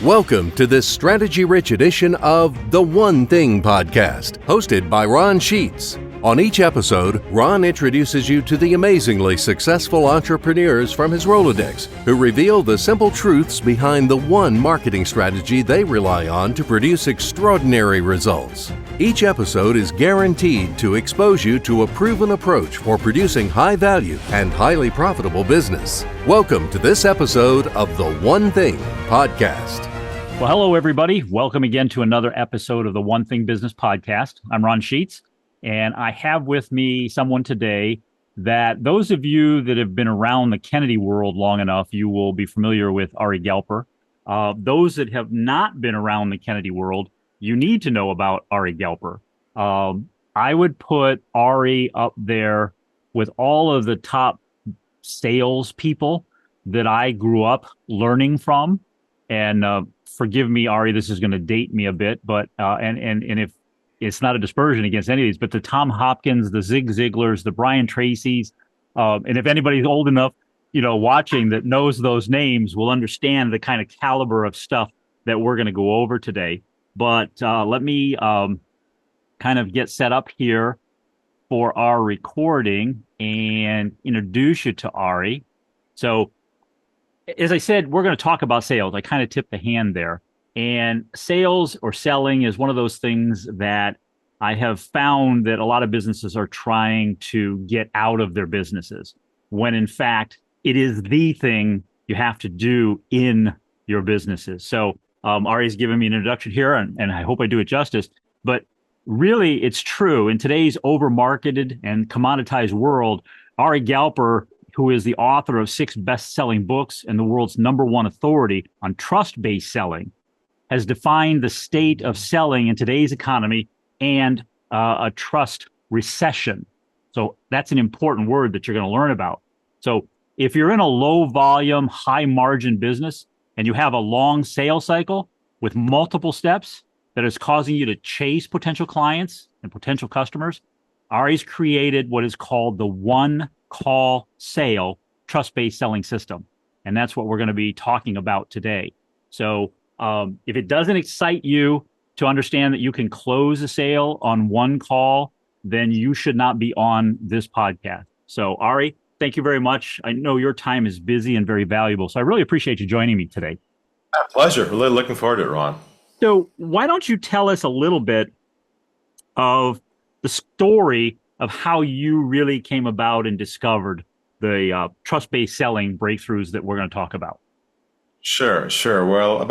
Welcome to this strategy-rich edition of The One Thing podcast, hosted by Ron Sheets. On each episode, Ron introduces you to the amazingly successful entrepreneurs from his Rolodex who reveal the simple truths behind the one marketing strategy they rely on to produce extraordinary results. Each episode is guaranteed to expose you to a proven approach for producing high-value and highly profitable business. Welcome to this episode of The One Thing podcast. Well, hello, everybody. Welcome again to another episode of the One Thing Business Podcast. I'm Ron Sheets, and I have with me someone today that those of you that have been around the Kennedy world long enough, you will be familiar with Ari Galper. Those that have not been around the Kennedy world, you need to know about Ari Galper. I would put Ari up there with all of the top sales people that I grew up learning from. And forgive me, Ari, this is going to date me a bit, but and if it's not a dispersion against any of these, but the Tom Hopkins, the Zig Ziglars, the Brian Tracys, and if anybody's old enough, watching that knows those names will understand the kind of caliber of stuff that we're going to go over today. But let me kind of get set up here for our recording and introduce you to Ari. So, as I said, we're going to talk about sales. I kind of tipped the hand there. And sales or selling is one of those things that I have found that a lot of businesses are trying to get out of their businesses, when in fact, it is the thing you have to do in your businesses. So Ari's given me an introduction here, and I hope I do it justice. But really, it's true. In today's over-marketed and commoditized world, Ari Galper, who is the author of 6 best-selling books and the world's #1 authority on trust-based selling, has defined the state of selling in today's economy and a trust recession. So that's an important word that you're going to learn about. So if you're in a low-volume, high-margin business and you have a long sales cycle with multiple steps that is causing you to chase potential clients and potential customers, Ari's created what is called the one-call sale trust-based selling system. And that's what we're going to be talking about today. So if it doesn't excite you to understand that you can close a sale on one call, then you should not be on this podcast. So Ari, thank you very much. I know your time is busy and very valuable, so I really appreciate you joining me today. My pleasure. Really looking forward to it, Ron. So why don't you tell us a little bit of the story of how you really came about and discovered the trust-based selling breakthroughs that we're going to talk about? Sure. Well,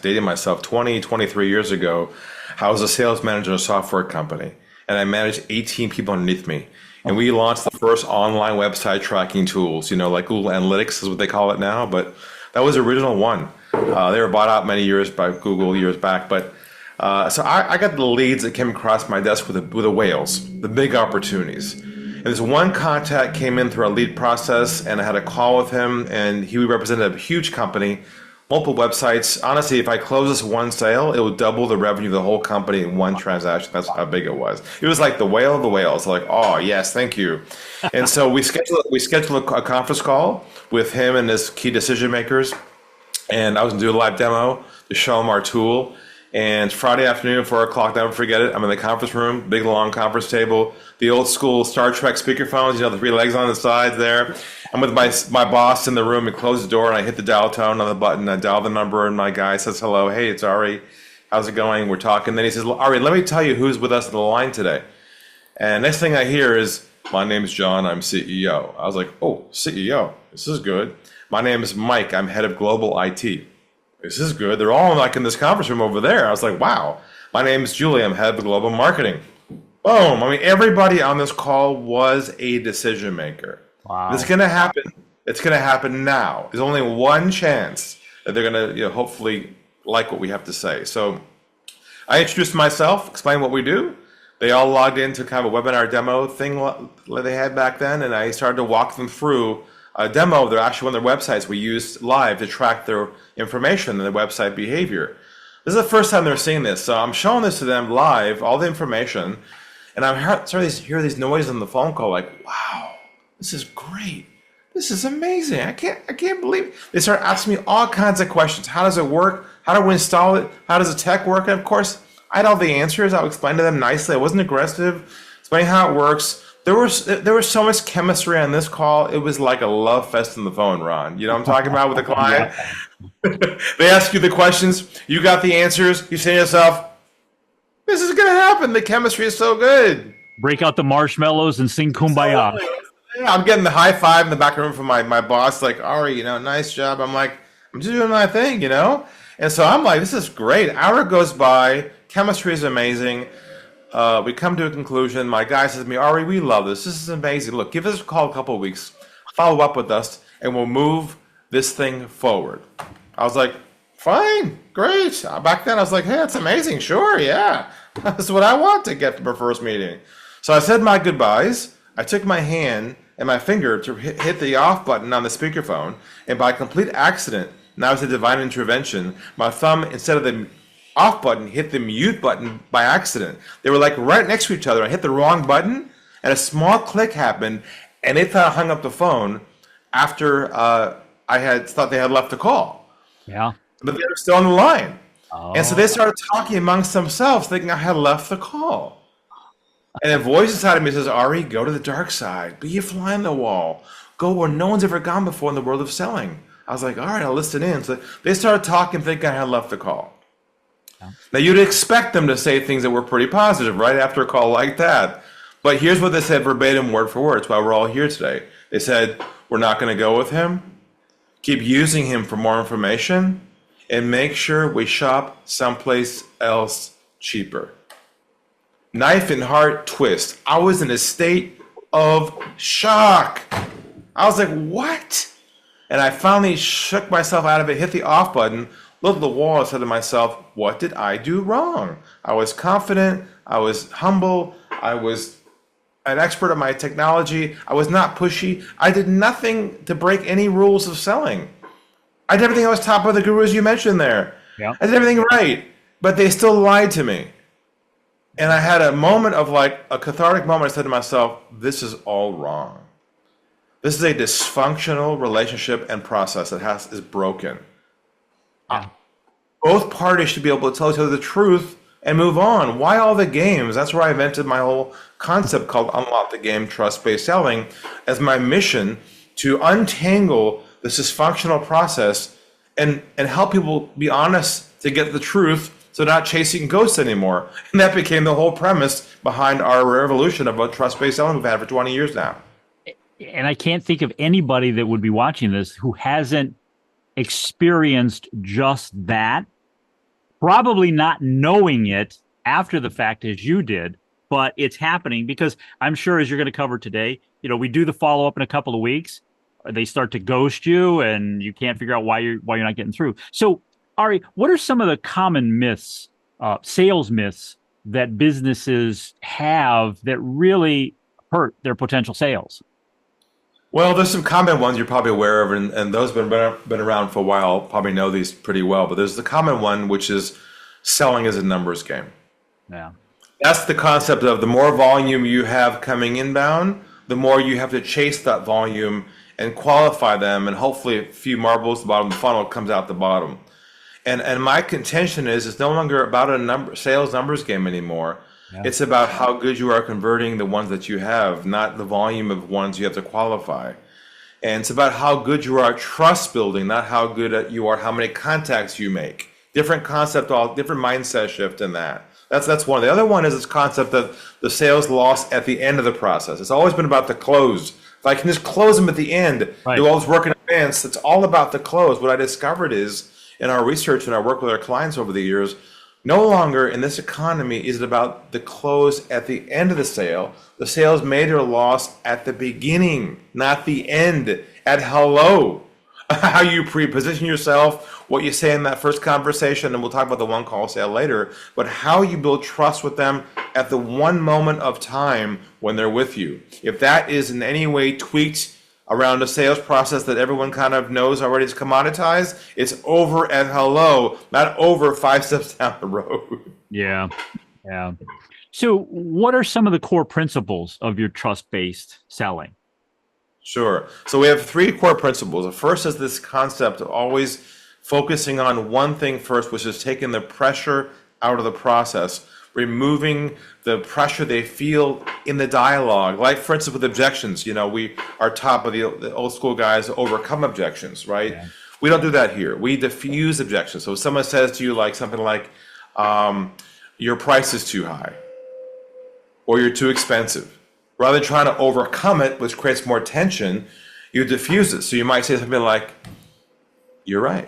dating myself, 23 years ago, I was a sales manager in a software company, and I managed 18 people underneath me. And we launched the first online website tracking tools, like Google Analytics is what they call it now, but that was the original one. They were bought out many years by Google years back, but so I got the leads that came across my desk with the whales, the big opportunities. And this one contact came in through our lead process, and I had a call with him, and he represented a huge company, multiple websites. Honestly, if I close this one sale, it would double the revenue of the whole company in one transaction. That's how big it was. It was like the whale of the whales. Like, oh yes, thank you. And so we scheduled a conference call with him and his key decision makers, and I was going to do a live demo to show him our tool. And Friday afternoon, 4 o'clock, never forget it, I'm in the conference room, big long conference table, the old school Star Trek speakerphones, the 3 legs on the sides there. I'm with my boss in the room. He closed the door, and I hit the dial tone on the button. I dial the number, and my guy says, hello, hey, it's Ari. How's it going? We're talking. Then he says, Ari, let me tell you who's with us on the line today. And next thing I hear is, my name is John, I'm CEO. I was like, oh, CEO, this is good. My name is Mike, I'm head of global IT. This is good. They're all in this conference room over there. I was like, wow. My name is Julie. I'm head of global marketing. Boom. Everybody on this call was a decision maker. Wow. It's going to happen. It's going to happen now. There's only one chance that they're going to hopefully like what we have to say. So I introduced myself, explained what we do. They all logged into kind of a webinar demo thing they had back then, and I started to walk them through a demo of one of their websites we used live to track their information and their website behavior. This is the first time they're seeing this, so I'm showing this to them live, all the information, and I'm starting to hear these noises on the phone call like, wow, this is great. this is amazing. I can't believe it. They start asking me all kinds of questions. How does it work? How do we install it? How does the tech work? And of course, I had all the answers. I would explain to them nicely. I wasn't aggressive, explaining how it works. There was so much chemistry on this call. It was like a love fest on the phone, Ron. You know what I'm talking about with the client? They ask you the questions. You got the answers. You say to yourself, this is going to happen. The chemistry is so good. Break out the marshmallows and sing Kumbaya. Yeah, I'm getting the high five in the back room from my boss, like, Ari, nice job. I'm like, I'm just doing my thing, And so I'm like, this is great. Hour goes by. Chemistry is amazing. We come to a conclusion. My guy says to me, Ari, we love this. This is amazing. Look, give us a call a couple of weeks. Follow up with us, and we'll move this thing forward. I was like, fine, great. Back then, I was like, hey, that's amazing. Sure, yeah. That's what I want to get from our first meeting. So I said my goodbyes. I took my hand and my finger to hit the off button on the speakerphone, and by complete accident, now it's a divine intervention, my thumb, instead of the off button, hit the mute button by accident. They were like right next to each other. I hit the wrong button, and a small click happened, and they thought I hung up the phone after I had thought they had left the call. Yeah. But they were still on the line. Oh. And so they started talking amongst themselves, thinking I had left the call. And a voice inside of me says, Ari, go to the dark side. Be a fly on the wall. Go where no one's ever gone before in the world of selling. I was like, all right, I'll listen in. So they started talking, thinking I had left the call. Yeah. Now, you'd expect them to say things that were pretty positive right after a call like that. But here's what they said verbatim, word for word. It's why we're all here today. They said, we're not going to go with him. Keep using him for more information. And make sure we shop someplace else cheaper. Knife and heart twist. I was in a state of shock. I was like, what? And I finally shook myself out of it, hit the off button, looked at the wall, and said to myself, what did I do wrong? I was confident. I was humble. I was an expert at my technology. I was not pushy. I did nothing to break any rules of selling. I did everything I was taught by the gurus you mentioned there. Yeah. I did everything right, but they still lied to me. And I had a moment of like a cathartic moment. I said to myself, this is all wrong. This is a dysfunctional relationship and process that is broken. Yeah. Both parties should be able to tell each other the truth and move on. Why all the games? That's where I invented my whole concept called Unlock the Game Trust-Based Selling as my mission to untangle this dysfunctional process and help people be honest to get the truth. So not chasing ghosts anymore. And that became the whole premise behind our revolution of trust-based selling we've had for 20 years now. And I can't think of anybody that would be watching this who hasn't experienced just that, probably not knowing it after the fact as you did, but it's happening because I'm sure as you're going to cover today, we do the follow-up in a couple of weeks. They start to ghost you and you can't figure out why you're not getting through. So Ari, what are some of the common myths, sales myths that businesses have that really hurt their potential sales? Well, there's some common ones you're probably aware of, and those have been around for a while, probably know these pretty well. But there's the common one, which is selling is a numbers game. Yeah. That's the concept of the more volume you have coming inbound, the more you have to chase that volume and qualify them, and hopefully a few marbles at the bottom of the funnel comes out the bottom. And my contention is it's no longer about a sales numbers game anymore. Yeah. It's about how good you are converting the ones that you have, not the volume of ones you have to qualify. And it's about how good you are at trust building, not how good you are, how many contacts you make. Different concept, different mindset shift in that. That's one. The other one is this concept of the sales loss at the end of the process. It's always been about the close. If I can just close them at the end, right, do all this work in advance, it's all about the close. What I discovered is, in our research and our work with our clients over the years, no longer in this economy is it about the close at the end of the sale. The sales made or lost at the beginning, not the end, at hello. How you pre-position yourself, what you say in that first conversation, and we'll talk about the one call sale later, but how you build trust with them at the one moment of time when they're with you. If that is in any way tweaked around a sales process that everyone kind of knows already is commoditized, it's over at hello, not over 5 steps down the road. Yeah. So what are some of the core principles of your trust-based selling? Sure. So we have three core principles. The first is this concept of always focusing on one thing first, which is taking the pressure out of the process, removing the pressure they feel in the dialogue. Like, for instance, with objections, we are taught by the old school guys to overcome objections, right? Yeah. We don't do that here. We diffuse objections. So if someone says to you like something like, your price is too high, or you're too expensive, rather than trying to overcome it, which creates more tension, you diffuse it. So you might say something like, you're right.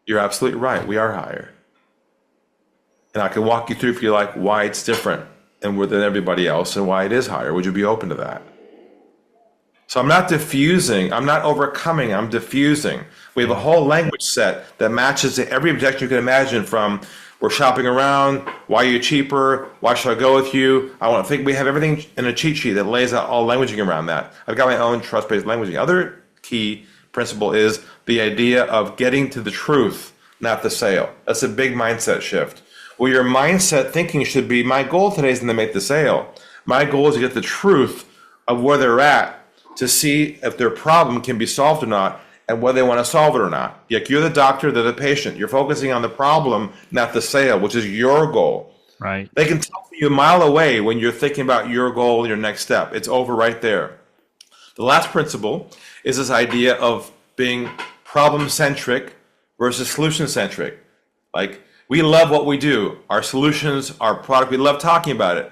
You're absolutely right. We are higher. And I can walk you through, if you like, why it's different than everybody else and why it is higher. Would you be open to that? So I'm not diffusing. I'm not overcoming. I'm diffusing. We have a whole language set that matches to every objection you can imagine, from we're shopping around, why are you cheaper, why should I go with you? I want to think we have everything in a cheat sheet that lays out all languaging around that. I've got my own trust-based languaging. Other key principle is the idea of getting to the truth, not the sale. That's a big mindset shift. Well, your mindset thinking should be, my goal today isn't to make the sale. My goal is to get the truth of where they're at, to see if their problem can be solved or not, and whether they want to solve it or not. Like, you're the doctor, they're the patient. You're focusing on the problem, not the sale, which is your goal. Right. They can tell you a mile away when you're thinking about your goal, your next step. It's over right there. The last principle is this idea of being problem-centric versus solution-centric. Like, we love what we do. Our solutions, our product, we love talking about it.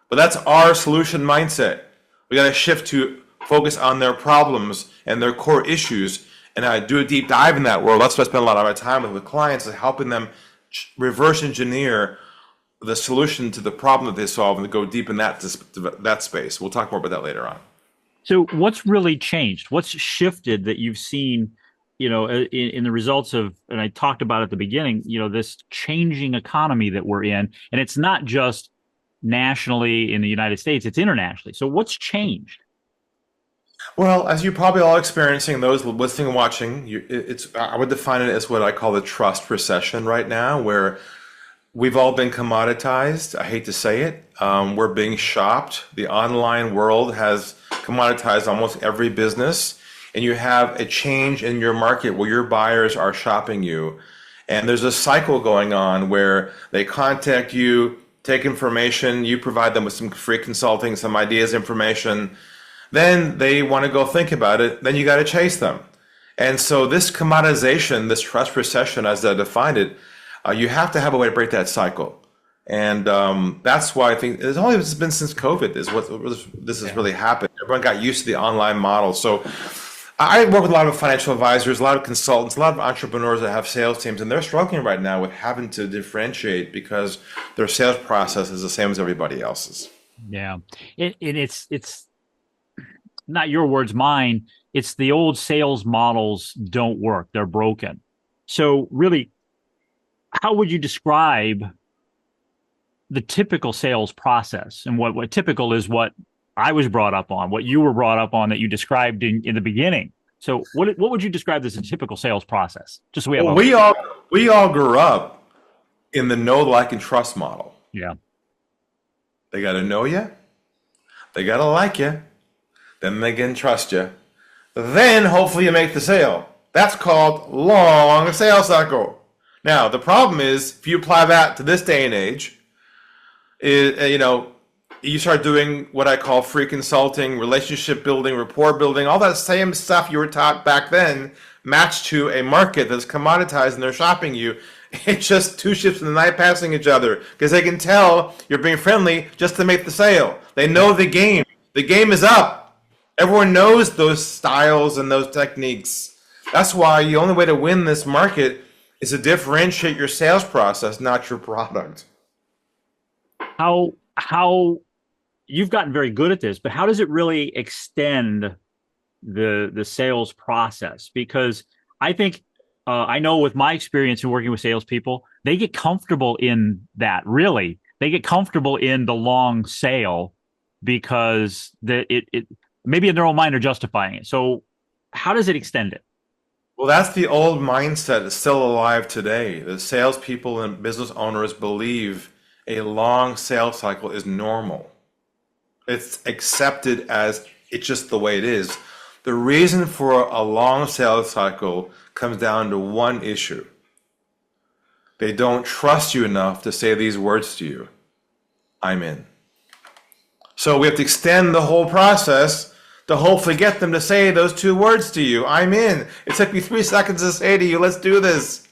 But that's our solution mindset. We got to shift to focus on their problems and their core issues. And I do a deep dive in that world. That's what I spend a lot of my time with clients, is helping them reverse engineer the solution to the problem that they solve and to go deep in that space. We'll talk more about that later on. So what's really changed? What's shifted that you've seen, in the results of, and I talked about at the beginning, this changing economy that we're in, and it's not just nationally in the United States, it's internationally. So what's changed? Well, as you're probably all experiencing, those listening and watching, I would define it as what I call the trust recession right now, where we've all been commoditized. I hate to say it. We're being shopped. The online world has commoditized almost every business, and you have a change in your market where your buyers are shopping you. And there's a cycle going on where they contact you, take information, you provide them with some free consulting, some ideas, information. Then they want to go think about it. Then you got to chase them. And so this commoditization, this trust recession, as I defined it, you have to have a way to break that cycle. And that's why I think it's only been since COVID is what this has really happened. Everyone got used to the online model. So I work with a lot of financial advisors, a lot of consultants, a lot of entrepreneurs that have sales teams, and they're struggling right now with having to differentiate because their sales process is the same as everybody else's. Yeah, it's not your words, mine. It's the old sales models don't work. They're broken. So really, how would you describe the typical sales process? And what typical is what I was brought up on, what you were brought up on that you described in the beginning. So what would you describe as a typical sales process? Just so we have we all grew up in the know, like, and trust model. Yeah. They got to know you. They got to like you. Then they can trust you. Then hopefully you make the sale. That's called long sales cycle. Now, the problem is, if you apply that to this day and age, you start doing what I call free consulting, relationship building, rapport building, all that same stuff you were taught back then, matched to a market that's commoditized and they're shopping you. It's just two ships in the night passing each other because they can tell you're being friendly just to make the sale. They know the game. The game is up. Everyone knows those styles and those techniques. That's why the only way to win this market is to differentiate your sales process, not your product. How you've gotten very good at this, but how does it really extend the sales process? Because I think I know with my experience in working with salespeople, they get comfortable in that. Really, they get comfortable in the long sale because it maybe in their own mind are justifying it. So how does it extend it? Well, that's the old mindset that's still alive today. The salespeople and business owners believe a long sales cycle is normal. It's accepted as It's just the way it is. The reason for a long sales cycle comes down to one issue. They don't trust you enough to say these words to you. I'm in. So we have to extend the whole process to hopefully get them to say those two words to you. I'm in. It took me 3 seconds to say to you, let's do this.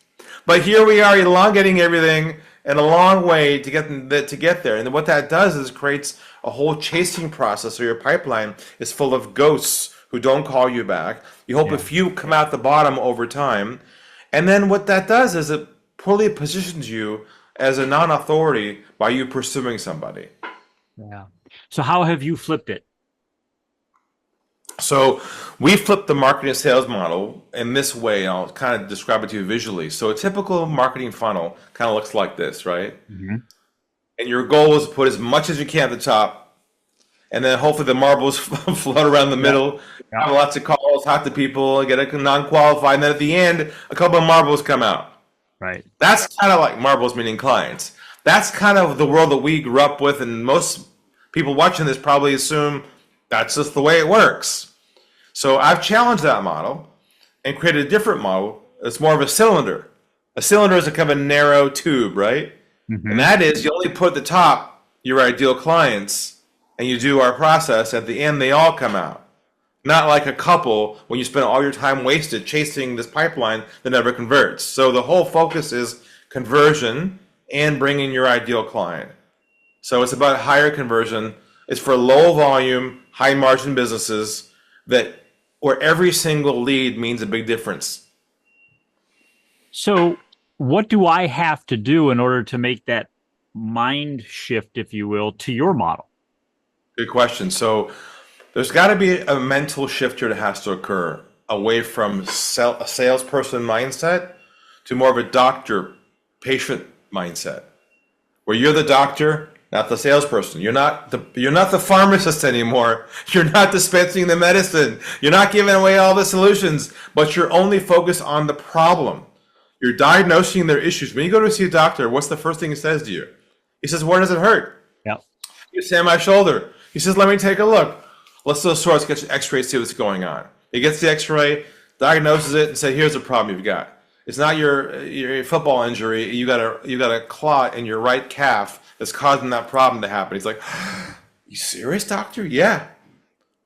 But here we are elongating everything and a long way to get there. And what that does is creates a whole chasing process. So your pipeline is full of ghosts who don't call you back. You hope a few come out the bottom over time. And then what that does is it poorly positions you as a non-authority by you pursuing somebody. Yeah. So how have you flipped it? So we flipped the marketing and sales model in this way, and I'll kind of describe it to you visually. So a typical marketing funnel kind of looks like this, right? Mm-hmm. And your goal is to put as much as you can at the top, and then hopefully the marbles float around the middle, have lots of calls, talk to people, get a non-qualified, and then at the end, a couple of marbles come out. Right. That's kind of like marbles meaning clients. That's kind of the world that we grew up with, and most people watching this probably assume that's just the way it works. So I've challenged that model and created a different model. It's more of a cylinder. A cylinder is a kind of a narrow tube, right? Mm-hmm. And that is, you only put at the top your ideal clients, and you do our process. At the end, they all come out. Not like a couple when you spend all your time wasted chasing this pipeline that never converts. So the whole focus is conversion and bringing your ideal client. So it's about higher conversion. It's for low volume, high margin businesses where every single lead means a big difference. So what do I have to do in order to make that mind shift, if you will, to your model? Good question. So there's got to be a mental shift here that has to occur away from a salesperson mindset to more of a doctor-patient mindset, where you're the doctor, not the salesperson. You're not the pharmacist anymore. You're not dispensing the medicine. You're not giving away all the solutions, but you're only focused on the problem. You're diagnosing their issues. When you go to see a doctor, what's the first thing he says to you? He says, "Where does it hurt?" Yeah. You say, "My shoulder." He says, "Let me take a look. Let's do a source, get your x-ray, see what's going on." He gets the x-ray, diagnoses it, and says, "Here's the problem you've got. It's not your football injury. You got a clot in your right calf that's causing that problem to happen." He's like, "You serious, doctor?" Yeah.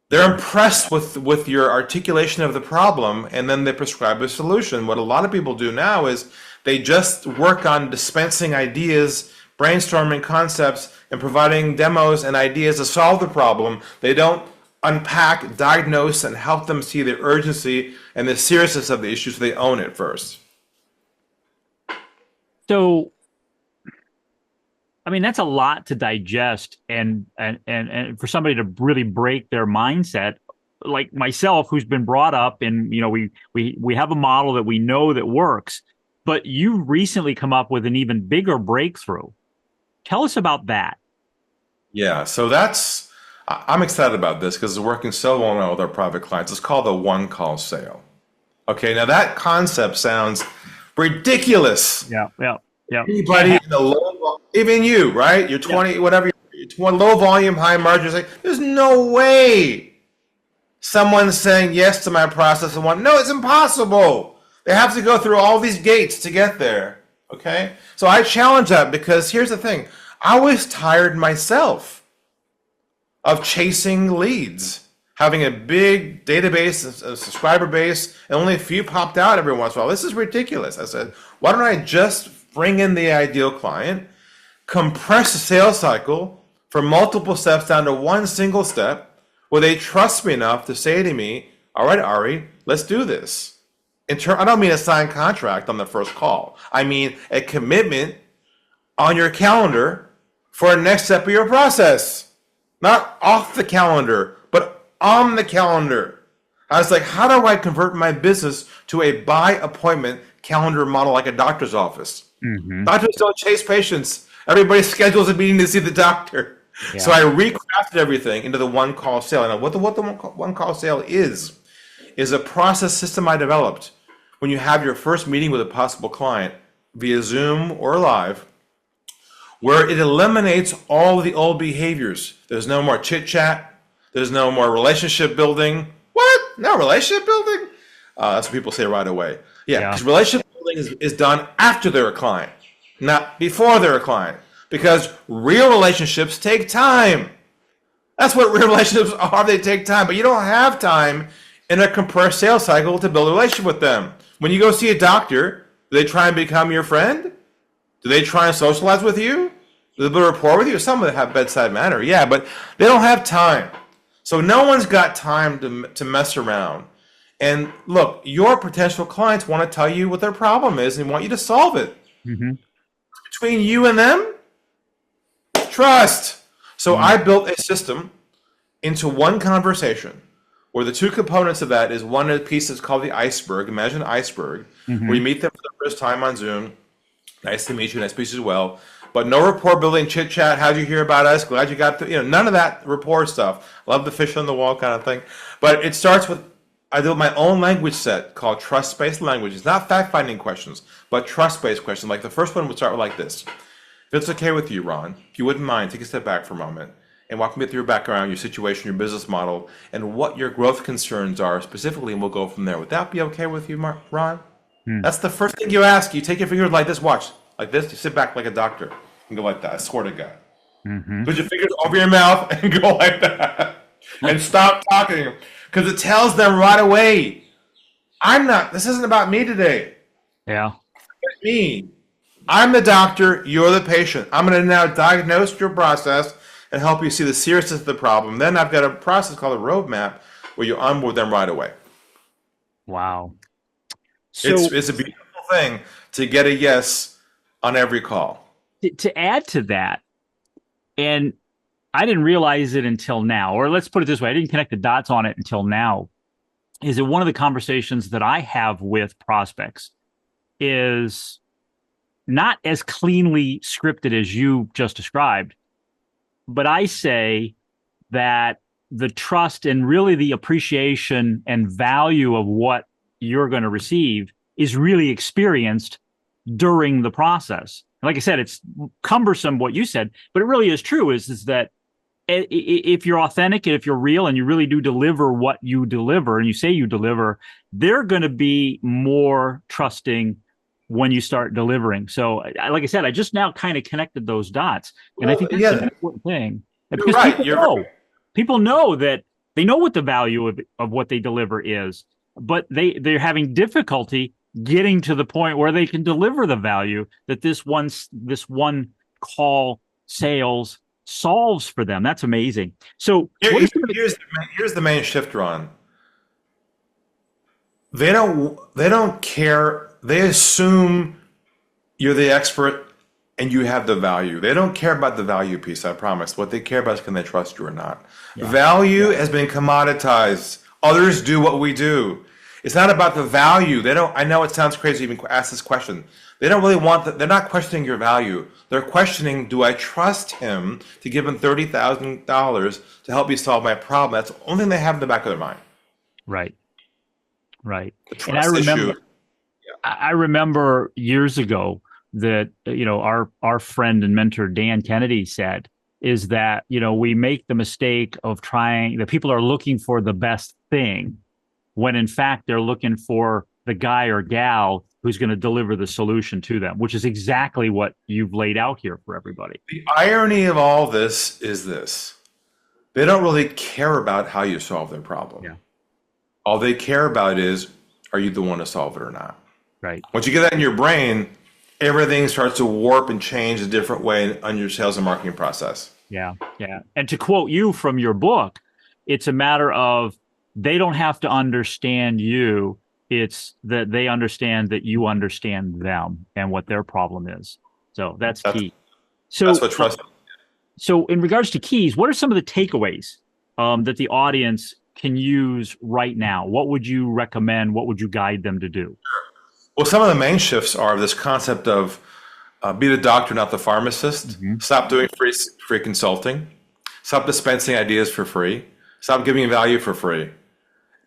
They're impressed with your articulation of the problem, and then they prescribe a solution. What a lot of people do now is they just work on dispensing ideas, brainstorming concepts, and providing demos and ideas to solve the problem. They don't unpack, diagnose, and help them see the urgency and the seriousness of the issue so they own it first. So, I mean, that's a lot to digest, and for somebody to really break their mindset, like myself, who's been brought up and, we have a model that we know that works, but you recently come up with an even bigger breakthrough. Tell us about that. Yeah, so I'm excited about this because it's working so well now with our private clients. It's called the one-call sale. Okay, now that concept sounds ridiculous. Yeah. Anybody in the low, even you, right? You're 20, whatever. You're low volume, high margin. Like, there's no way someone's saying yes to my process and no, it's impossible. They have to go through all these gates to get there. Okay, so I challenge that because here's the thing: I was tired myself of chasing leads, having a big database, a subscriber base, and only a few popped out every once in a while. This is ridiculous. I said, why don't I just bring in the ideal client, compress the sales cycle from multiple steps down to one single step where they trust me enough to say to me, "All right, Ari, let's do this." I don't mean a signed contract on the first call. I mean a commitment on your calendar for a next step of your process. Not off the calendar, but on the calendar. I was like, how do I convert my business to a by appointment calendar model like a doctor's office? Mm-hmm. Doctors don't chase patients. Everybody schedules a meeting to see the doctor. Yeah. So I recrafted everything into the one-call sale. And what the one-call sale is a process system I developed when you have your first meeting with a possible client via Zoom or live, where it eliminates all the old behaviors. There's no more chit-chat. There's no more relationship building. What? No relationship building? That's what people say right away. Yeah, because relationship building is done after they're a client, not before they're a client. Because real relationships take time. That's what real relationships are. They take time. But you don't have time in a compressed sales cycle to build a relationship with them. When you go see a doctor, do they try and become your friend? Do they try and socialize with you? Do they build a rapport with you? Some of them have bedside manner, yeah, but they don't have time. So no one's got time to mess around. And look, your potential clients want to tell you what their problem is and want you to solve it. Between you and them, trust. So I built a system into one conversation where the two components of that is one piece that's called the iceberg. Imagine an iceberg, where you meet them for the first time on Zoom. Nice to meet you. Nice to meet you as well. But no rapport building, chit chat. How'd you hear about us? Glad you got none of that rapport stuff. Love the fish on the wall kind of thing. But it starts with, I built my own language set called trust-based languages. Not fact-finding questions, but trust-based questions. Like the first one would start like this. If it's okay with you, Ron, if you wouldn't mind, take a step back for a moment and walk me through your background, your situation, your business model, and what your growth concerns are specifically, and we'll go from there. Would that be okay with you, Ron? That's the first thing you ask. You take your fingers like this, watch, like this, you sit back like a doctor and go like that, I swear to God. Put your fingers over your mouth and go like that. And stop talking, because it tells them right away, this isn't about me today. Yeah. It's me. I'm the doctor, you're the patient. I'm going to now diagnose your process and help you see the seriousness of the problem. Then I've got a process called a roadmap where you onboard them right away. Wow. So it's a beautiful thing to get a yes on every call. To add to that, and I didn't realize it until now, or let's put it this way, I didn't connect the dots on it until now, is that one of the conversations that I have with prospects is not as cleanly scripted as you just described, but I say that the trust and really the appreciation and value of what you're going to receive is really experienced during the process. Like I said, it's cumbersome what you said, but it really is true is that if you're authentic and if you're real and you really do deliver what you deliver and you say you deliver, they're going to be more trusting when you start delivering. So like I said, I just now kind of connected those dots. And I think that's an important thing. Because people know that they know what the value of what they deliver is, but they're having difficulty getting to the point where they can deliver the value that this one call sales solves for them. That's amazing. So here's the main shift, Ron. They don't care. They assume you're the expert and you have the value. They don't care about the value piece, I promise. What they care about is can they trust you or not. Yeah. Value has been commoditized. Others do what we do. It's not about the value. I know it sounds crazy to even ask this question. They don't really they're not questioning your value. They're questioning, do I trust him to give him $30,000 to help me solve my problem? That's the only thing they have in the back of their mind. Right. And I remember years ago that, our friend and mentor, Dan Kennedy, said is that, we make the mistake of that people are looking for the best thing when in fact they're looking for the guy or gal who's going to deliver the solution to them, which is exactly what you've laid out here for everybody. The irony of all this is this. They don't really care about how you solve their problem. Yeah. All they care about is, are you the one to solve it or not? Right. Once you get that in your brain, everything starts to warp and change a different way on your sales and marketing process. Yeah. And to quote you from your book, it's a matter of they don't have to understand you. It's that they understand that you understand them and what their problem is. So that's key. So that's what trust is. So in regards to keys, what are some of the takeaways that the audience can use right now? What would you recommend? What would you guide them to do? Well, some of the main shifts are this concept of be the doctor, not the pharmacist. Mm-hmm. Stop doing free consulting. Stop dispensing ideas for free. Stop giving value for free.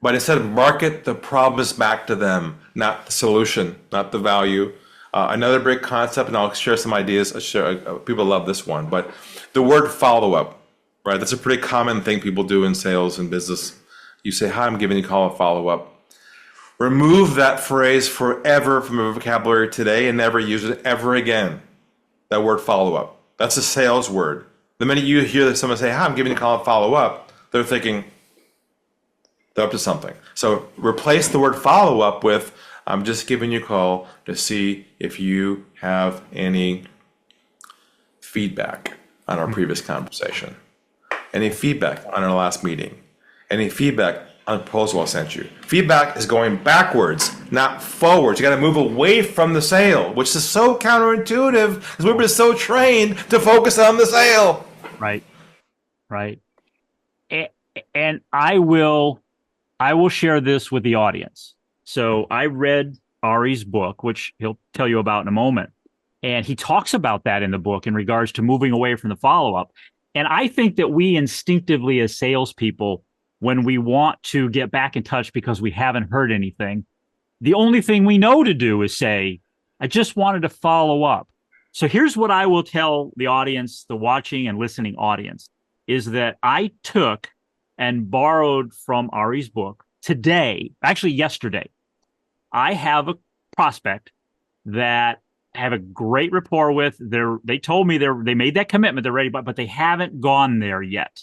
But instead, market the problems back to them, not the solution, not the value. Another big concept, and I'll share some ideas. People love this one, but the word follow-up. right? That's a pretty common thing people do in sales and business. You say, hi, I'm giving you a call, a follow-up. Remove that phrase forever from your vocabulary today and never use it ever again. That word follow-up. That's a sales word. The minute you hear someone say, hi, I'm giving you a call, a follow-up, they're thinking they're up to something. So replace the word follow-up with, I'm just giving you a call to see if you have any feedback on our previous conversation, any feedback on our last meeting, any feedback on a proposal I sent you. Feedback is going backwards, not forwards. You got to move away from the sale, which is so counterintuitive because we've been so trained to focus on the sale. Right. And I will share this with the audience. So I read Ari's book, which he'll tell you about in a moment. And he talks about that in the book in regards to moving away from the follow-up. And I think that we instinctively as salespeople, when we want to get back in touch because we haven't heard anything, the only thing we know to do is say, I just wanted to follow up. So here's what I will tell the audience, the watching and listening audience, is that I took and borrowed from Ari's book today, actually yesterday. I have a prospect that I have a great rapport with. They told me they made that commitment, they're ready, but they haven't gone there yet.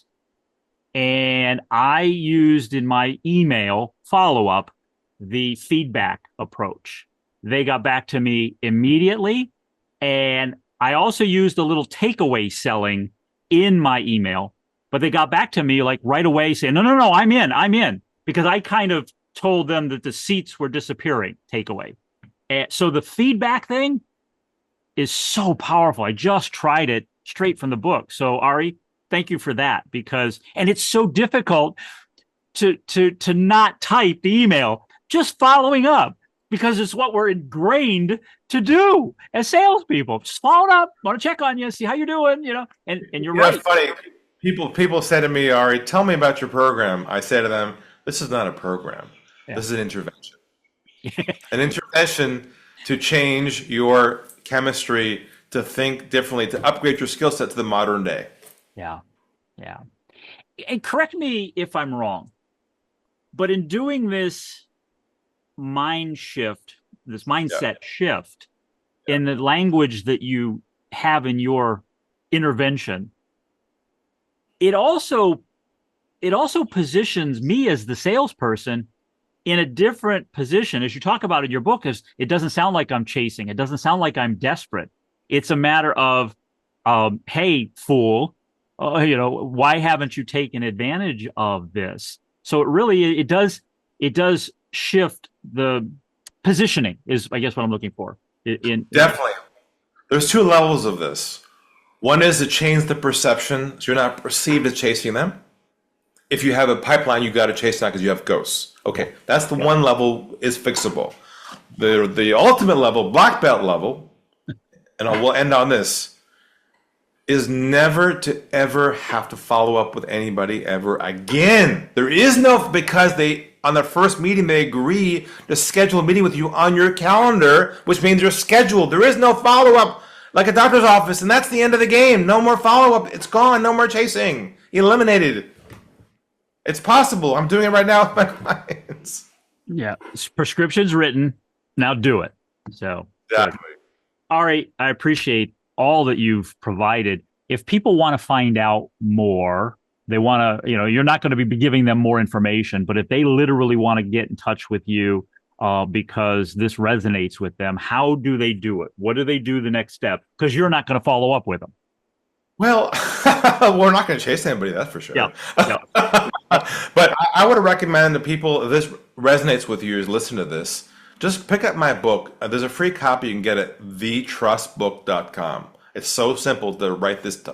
And I used in my email follow-up the feedback approach. They got back to me immediately. And I also used a little takeaway selling in my email, but they got back to me like right away saying, no, I'm in. Because I kind of told them that the seats were disappearing, takeaway. And so the feedback thing is so powerful. I just tried it straight from the book. So Ari, thank you for that, and it's so difficult to not type the email, just following up, because it's what we're ingrained to do as salespeople. Just follow up, want to check on you, see how you're doing, and you're right. It's funny. People say to me, Ari, tell me about your program. I say to them, this is not a program. Yeah. This is an intervention. An intervention to change your chemistry, to think differently, to upgrade your skill set to the modern day. Yeah. And correct me if I'm wrong, but in doing this mindset shift in the language that you have in your intervention, it also positions me as the salesperson in a different position. As you talk about in your book, is it doesn't sound like I'm chasing. It doesn't sound like I'm desperate. It's a matter of, hey, fool, why haven't you taken advantage of this? So it does shift the positioning is, I guess, what I'm looking for. Definitely. There's two levels of this. One is to change the perception so you're not perceived as chasing them. If you have a pipeline, you got to chase that because you have ghosts. Okay, that's the one level is fixable. The ultimate level, black belt level, and we'll end on this, is never to ever have to follow up with anybody ever again. There is no, because on their first meeting, they agree to schedule a meeting with you on your calendar, which means you're scheduled. There is no follow-up like a doctor's office, and that's the end of the game. No more follow-up. It's gone. No more chasing. Eliminated. It's possible. I'm doing it right now with my clients. Yeah. Prescription's written. Now do it. So, exactly. Ari, I appreciate all that you've provided. If people want to find out more, they want to, you're not going to be giving them more information, but if they literally want to get in touch with you because this resonates with them, how do they do it? What do they do the next step? Because you're not going to follow up with them. Well, we're not going to chase anybody, that's for sure. Yeah. But I would recommend that people, if this resonates with you, is listen to this. Just pick up my book. There's a free copy you can get at thetrustbook.com. It's so simple to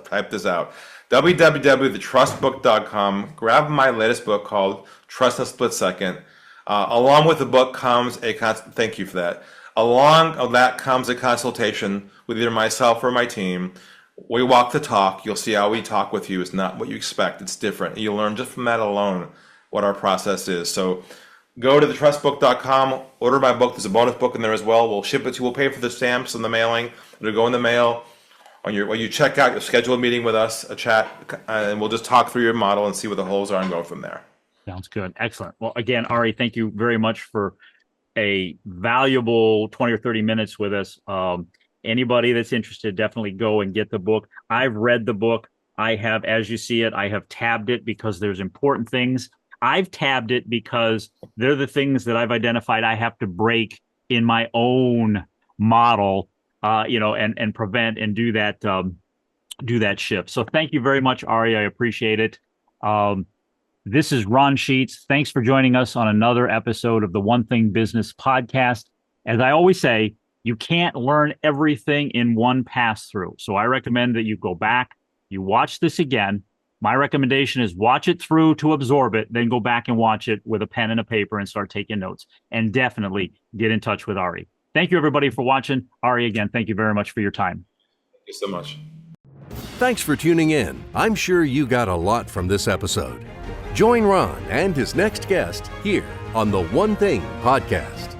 type this out. www.thetrustbook.com. Grab my latest book called Trust in a Split Second. Along with the book comes thank you for that. Along with that comes a consultation with either myself or my team. We walk the talk. You'll see how we talk with you. It's not what you expect. It's different. You'll learn just from that alone what our process is. So go to thetrustbook.com, order my book. There's a bonus book in there as well. We'll ship it to you. We'll pay for the stamps and the mailing. It'll go in the mail. when you check out, you'll schedule a meeting with us, a chat, and we'll just talk through your model and see what the holes are and go from there. Sounds good. Excellent. Well, again, Ari, thank you very much for a valuable 20 or 30 minutes with us. Anybody that's interested, definitely go and get the book. I've read the book. I have, as you see it, I have tabbed it because there's important things. I've tabbed it because they're the things that I've identified I have to break in my own model, and prevent and do that shift. So thank you very much, Ari. I appreciate it. This is Ron Sheets. Thanks for joining us on another episode of the One Thing Business podcast. As I always say, you can't learn everything in one pass through. So I recommend that you go back, you watch this again. My recommendation is watch it through to absorb it, then go back and watch it with a pen and a paper and start taking notes. And definitely get in touch with Ari. Thank you, everybody, for watching. Ari, again, thank you very much for your time. Thank you so much. Thanks for tuning in. I'm sure you got a lot from this episode. Join Ron and his next guest here on the One Thing podcast.